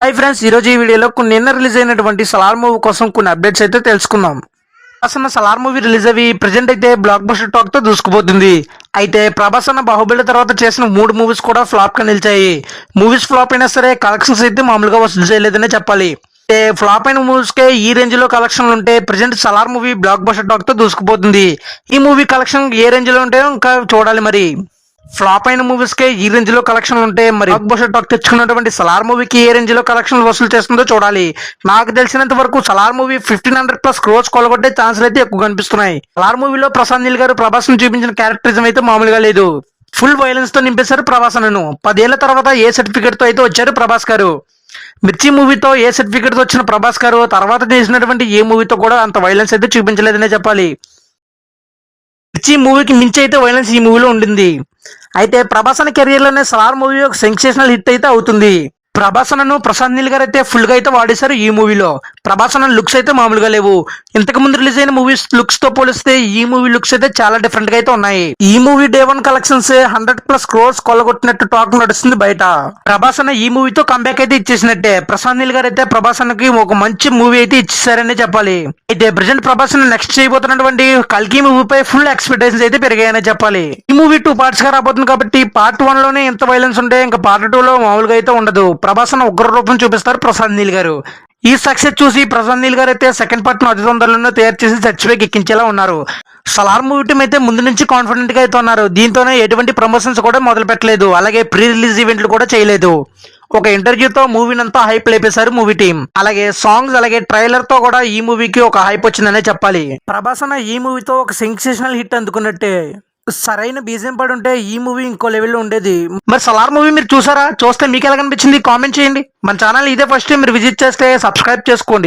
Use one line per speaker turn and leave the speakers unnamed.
Hi friends, ఈరోజు ఈ వీడియోలో నిన్న రిలీజ్ అయినటువంటి సలార్ మూవీ కోసం కొన్ని అప్డేట్స్ అయితే తెలుసుకుందాం. అసలు సలార్ మూవీ రిలీజ్ అవి ప్రెజెంట్ అయితే బ్లాక్ బస్టర్ టాక్ తో దూసుకుపోతుంది. అయితే ప్రభాస్ అన్న బాహుబలి తర్వాత చేసిన 3 మూవీస్ కూడా ఫ్లాప్ గా నిలిచాయి. మూవీస్ ఫ్లాప్ అయినా సరే కలెక్షన్స్ అయితే మామూలుగా వసూలు చేయలేదనే చెప్పాలి. అయితే ఫ్లాప్ అయిన మూవీస్ కే ఈ రేంజ్ లో కలెక్షన్లు ఉంటే present Salaar movie block buster talk తో దూసుకుపోతుంది. ఈ మూవీ కలెక్షన్ ఏ రేంజ్ లో ఉంటాయో ఇంకా చూడాలి. మరి ఫ్లాప్ అయిన మూవీస్ కే ఈ రేంజ్ లో కలెక్షన్లు ఉంటే మరి బ్లాక్ బస్టర్ టాక్ తెచ్చుకున్నటువంటి సలార్ మూవీకి ఏ రేంజ్ లో కలెక్షన్లు వసూలు చేస్తుందో చూడాలి. నాకు తెలిసినంత వరకు సలార్ మూవీ 1500+ క్రోర్స్ కొలగొట్టే ఛాన్సులు అయితే ఎక్కువ కనిపిస్తున్నాయి. సలార్ మూవీలో ప్రశాంత్ నీల్ గారు ప్రభాస్ ను చూపించిన క్యారెక్టరిజం అయితే మామూలుగా లేదు. ఫుల్ వైలెన్స్ తో నింపేశారు ప్రభాస్ అన్నను. 10 ఏళ్ల తర్వాత ఏ సర్టిఫికేట్ తో అయితే వచ్చారు ప్రభాస్ గారు. మిర్చి మూవీతో ఏ సర్టిఫికేట్ తో వచ్చిన ప్రభాస్ గారు తర్వాత చేసినటువంటి ఏ మూవీతో కూడా అంత వైలెన్స్ అయితే చూపించలేదనే చెప్పాలి. మిర్చి మూవీకి మించి అయితే వైలెన్స్ ఈ మూవీలో ఉండింది. అయితే ప్రభాస్ అన్న కెరీర్ లోనే సలార్ మూవీ ఒక సెన్సేషనల్ హిట్ అయితే అవుతుంది. ప్రభాస్ అన్నను ప్రశాంత్ నీల్ గారు అయితే ఫుల్ గా అయితే వాడేశారు ఈ మూవీలో. ప్రభాస్ అన్న లుక్స్ అయితే మామూలుగా లేవు. ఇంతకు ముందు రిలీజ్ అయిన మూవీస్ లుక్స్ తో పోలిస్తే ఈ మూవీ లుక్స్ అయితే చాలా డిఫరెంట్ గా అయితే ఉన్నాయి. ఈ మూవీ డే 1 కలెక్షన్స్ 100+ క్రోర్స్ కొల్లగొట్టినట్టు టాక్ నడుస్తుంది బయట. ప్రభాస్ అన్న ఈ మూవీతో కంబ్యాక్ అయితే ఇచ్చేసినట్టే. ప్రశాంత్ నీల్ గారు అయితే ప్రభాస్ అన్నకి ఒక మంచి మూవీ అయితే ఇచ్చేసారనే చెప్పాలి. అయితే ప్రెసెంట్ ప్రభాస్ అన్న నెక్స్ట్ చేయబోతున్నటువంటి కల్కి మూవీపై ఫుల్ ఎక్స్పెక్టేషన్స్ అయితే పెరిగాయని చెప్పాలి. ఈ మూవీ 2 పార్ట్స్ గా రాబోతుంది కాబట్టి పార్ట్ 1 లోనే ఎంత వైలెన్స్ ఉంటే ఇంకా పార్ట్ 2 లో మామూలుగా అయితే ఉండదు. ప్రభాస్ అన్న ఉగ్ర రూపం చూపిస్తారు ప్రశాంత్ నీల్ గారు. ఈ సక్సెస్ చూసి ప్రశాంత్ నీల్ గారు అయితే సెకండ్ పార్ట్ ను అతి తొందరలోనే తయారు చేసి చర్చపైకి ఎక్కించేలా ఉన్నారు. సలార్ మూవీ టీం అయితే ముందు నుంచి కాన్ఫిడెంట్ గా అయితే ఉన్నారు. దీంతోనే ఎటువంటి ప్రమోషన్స్ కూడా మొదలు పెట్టలేదు. అలాగే ప్రీ రిలీజ్ ఈవెంట్లు కూడా చేయలేదు. ఒక ఇంటర్వ్యూతో మూవీనంతా హైప్ లేపేశారు మూవీ టీం. అలాగే సాంగ్స్ అలాగే ట్రైలర్ తో కూడా ఈ మూవీకి ఒక హైప్ వచ్చిందనే చెప్పాలి. ప్రభాస్ అన్న ఈ మూవీతో ఒక సెన్సేషనల్ హిట్ అందుకున్నట్టే. సరైన బీజం పడి ఉంటే ఈ మూవీ ఇంకో లెవెల్లో ఉండేది. మరి సలార్ మూవీ మీరు చూసారా? చూస్తే మీకు ఎలా కనిపించింది కామెంట్ చేయండి. మన ఛానల్ ఇదే ఫస్ట్ టైం మీరు విజిట్ చేస్తే సబ్స్క్రైబ్ చేసుకోండి.